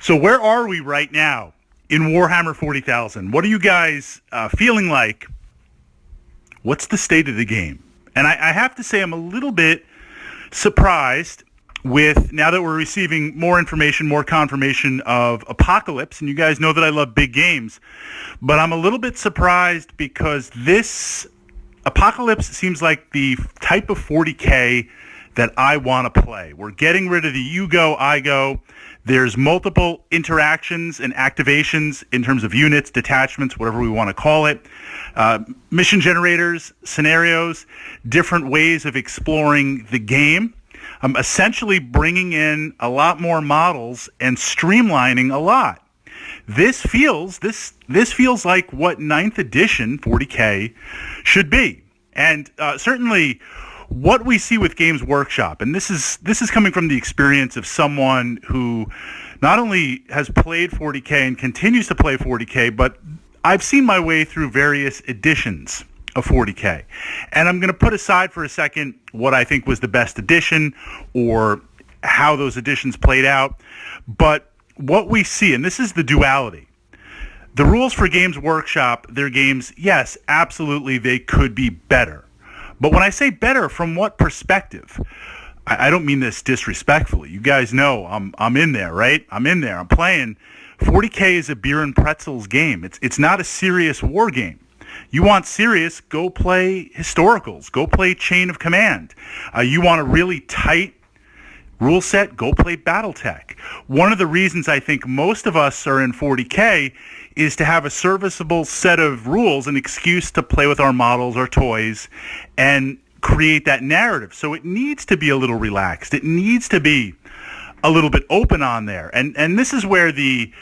So where are we right now in Warhammer 40,000? What are you guys feeling like? What's the state of the game? And I have to say I'm a little bit surprised with, now that we're receiving more information, more confirmation of Apocalypse, and you guys know that I love big games, but I'm a little bit surprised because this Apocalypse seems like the type of 40K that I want to play. We're getting rid of the you go, I go. There's multiple interactions and activations in terms of units, detachments, whatever we want to call it. Mission generators, scenarios, different ways of exploring the game. Essentially bringing in a lot more models and streamlining a lot. This feels like what 9th edition 40K should be. And certainly what we see with Games Workshop, and this is coming from the experience of someone who not only has played 40K and continues to play 40K, but I've seen my way through various editions of 40K. And I'm going to put aside for a second what I think was the best edition or how those editions played out. But what we see, and this is the duality, the rules for Games Workshop, their games, yes, absolutely, they could be better. But when I say better, from what perspective? I don't mean this disrespectfully. You guys know I'm in there, right? I'm in there. I'm playing. 40K is a beer and pretzels game. It's not a serious war game. You want serious, go play historicals. Go play Chain of Command. You want a really tight rule set, go play Battletech. One of the reasons I think most of us are in 40K is to have a serviceable set of rules, an excuse to play with our models, our toys, and create that narrative. So it needs to be a little relaxed. It needs to be a little bit open on there. And this is where the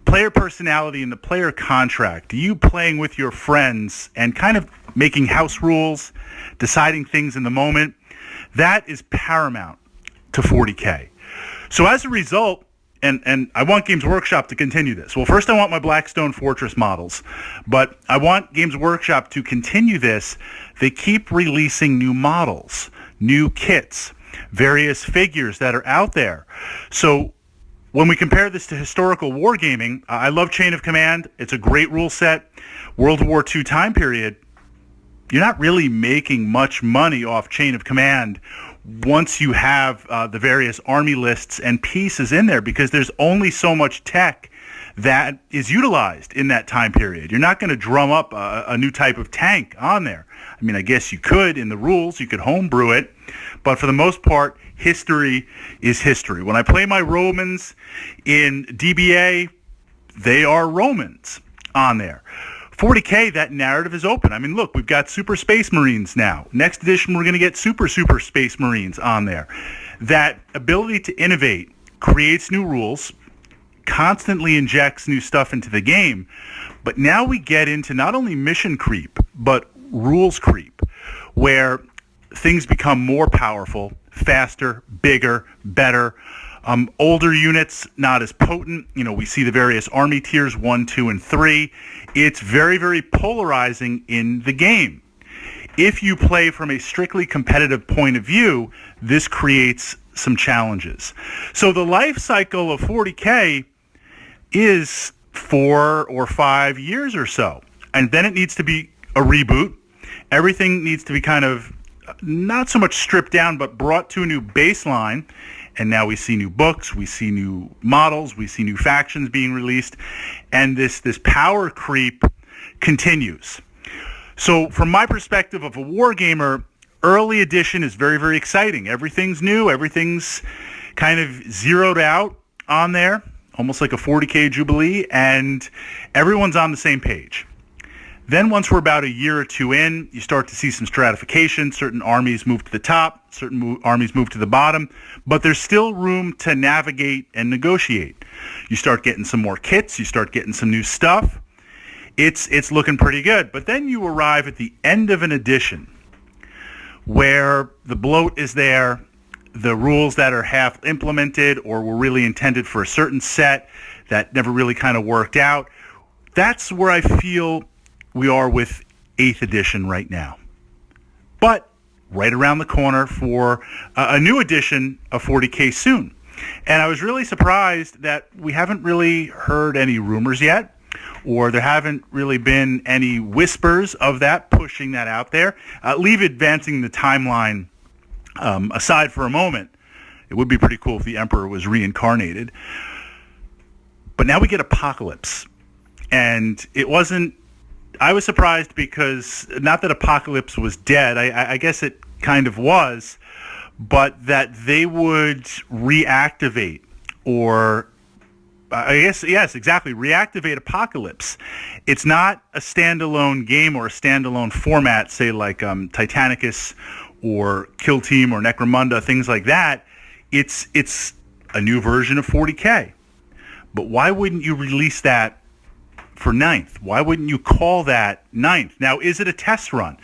player personality and the player contract, you playing with your friends and kind of making house rules, deciding things in the moment, that is paramount to 40K. So as a result, and I want Games Workshop to continue this. Well, first I want my Blackstone Fortress models, but I want Games Workshop to continue this. They keep releasing new models, new kits, various figures that are out there. So when we compare this to historical wargaming, I love Chain of Command. It's a great rule set. World War II time period, you're not really making much money off Chain of Command once you have the various army lists and pieces in there, because there's only so much tech that is utilized in that time period. You're not going to drum up a new type of tank on there. I mean, I guess you could in the rules. You could homebrew it. But for the most part, history is history. When I play my Romans in DBA, they are Romans on there. 40K, that narrative is open. I mean, look, we've got Super Space Marines now. Next edition, we're going to get Super Space Marines on there. That ability to innovate creates new rules, constantly injects new stuff into the game. But now we get into not only mission creep, but rules creep, where things become more powerful, faster, bigger, better. Older units, not as potent. You know, we see the various army tiers 1, 2, and 3. It's very, very polarizing in the game. If you play from a strictly competitive point of view, this creates some challenges. So the life cycle of 40K is 4 or 5 years or so. And then it needs to be a reboot. Everything needs to be kind of not so much stripped down, but brought to a new baseline. And now we see new books, we see new models, we see new factions being released, and this power creep continues. So from my perspective of a wargamer, early edition is very, very exciting. Everything's new, everything's kind of zeroed out on there, almost like a 40K Jubilee, and everyone's on the same page. Then once we're about a year or two in, you start to see some stratification. Certain armies move to the top, certain armies move to the bottom, but there's still room to navigate and negotiate. You start getting some more kits, you start getting some new stuff. It's looking pretty good. But then you arrive at the end of an edition where the bloat is there, the rules that are half implemented or were really intended for a certain set that never really kind of worked out. That's where I feel we are with 8th edition right now. But right around the corner for a new edition of 40K soon. And I was really surprised that we haven't really heard any rumors yet, or there haven't really been any whispers of that, pushing that out there. Leave advancing the timeline aside for a moment. It would be pretty cool if the Emperor was reincarnated. But now we get Apocalypse. And it wasn't... I was surprised because, not that Apocalypse was dead, I guess it kind of was, but that they would reactivate, or I guess, yes, exactly, reactivate Apocalypse. It's not a standalone game or a standalone format, say like Titanicus or Kill Team or Necromunda, things like that. It's a new version of 40K. But why wouldn't you release that for 9th? Why wouldn't you call that 9th? Now, is it a test run?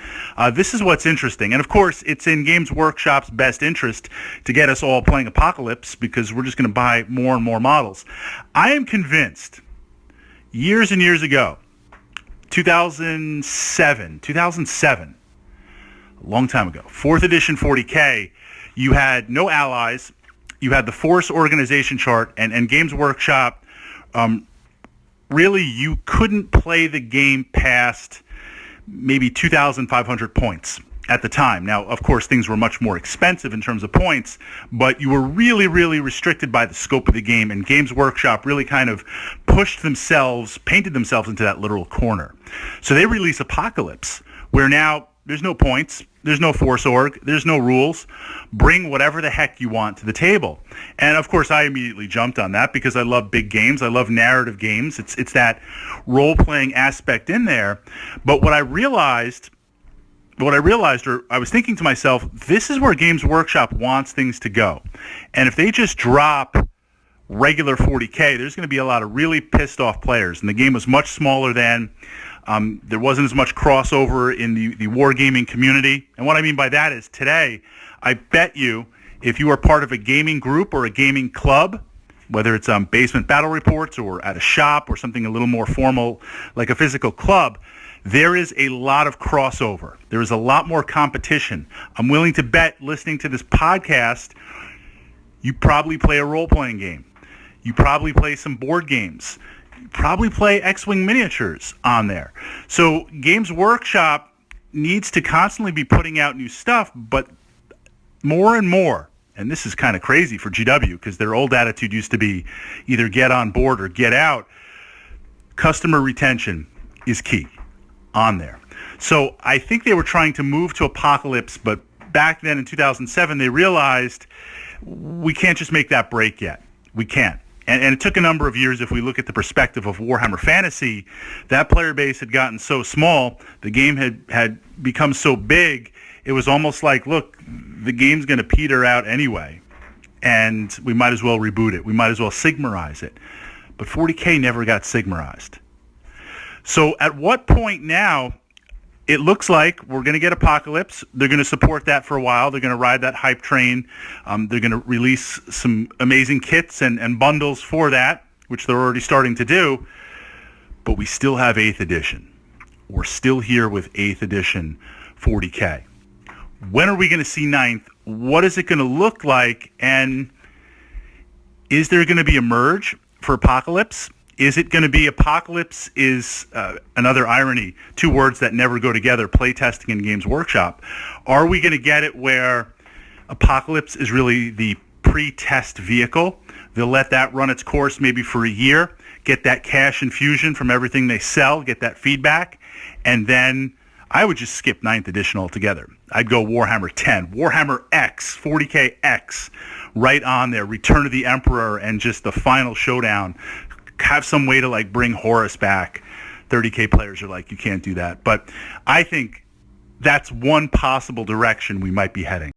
This is what's interesting. And of course, it's in Games Workshop's best interest to get us all playing Apocalypse, because we're just going to buy more and more models. I am convinced, years and years ago, 2007, a long time ago, 4th edition 40K, you had no allies, you had the Force organization chart, and Games Workshop really, you couldn't play the game past maybe 2,500 points at the time. Now, of course, things were much more expensive in terms of points, but you were really, really restricted by the scope of the game, and Games Workshop really kind of painted themselves into that literal corner. So they release Apocalypse, where now there's no points, there's no Force org, there's no rules. Bring whatever the heck you want to the table. And of course, I immediately jumped on that because I love big games. I love narrative games. It's that role-playing aspect in there. But what I realized, or I was thinking to myself, this is where Games Workshop wants things to go. And if they just drop regular 40K, there's going to be a lot of really pissed off players. And the game was much smaller then. There wasn't as much crossover in the wargaming community. And what I mean by that is today, I bet you, if you are part of a gaming group or a gaming club, whether it's Basement Battle Reports or at a shop or something a little more formal like a physical club, there is a lot of crossover. There is a lot more competition. I'm willing to bet, listening to this podcast, you probably play a role-playing game. You probably play some board games. Probably play X-Wing miniatures on there. So Games Workshop needs to constantly be putting out new stuff, but more and more, and this is kind of crazy for GW because their old attitude used to be either get on board or get out, customer retention is key on there. So I think they were trying to move to Apocalypse, but back then in 2007, they realized we can't just make that break yet. We can't. And it took a number of years. If we look at the perspective of Warhammer Fantasy, that player base had gotten so small, the game had become so big, it was almost like, look, the game's going to peter out anyway, and we might as well reboot it. We might as well Sigmarize it. But 40K never got Sigmarized. So at what point now, it looks like we're going to get Apocalypse. They're going to support that for a while. They're going to ride that hype train. They're going to release some amazing kits and bundles for that, which they're already starting to do. But we still have 8th edition. We're still here with 8th edition 40K. When are we going to see 9th? What is it going to look like? And is there going to be a merge for Apocalypse? Is it going to be Apocalypse is another irony, two words that never go together, playtesting in Games Workshop. Are we going to get it where Apocalypse is really the pre-test vehicle? They'll let that run its course maybe for a year, get that cash infusion from everything they sell, get that feedback, and then I would just skip 9th edition altogether. I'd go Warhammer 10, Warhammer X, 40K X, right on there, Return of the Emperor, and just the final showdown. Have some way to like bring Horus back. 30K players are like, you can't do that. But I think that's one possible direction we might be heading.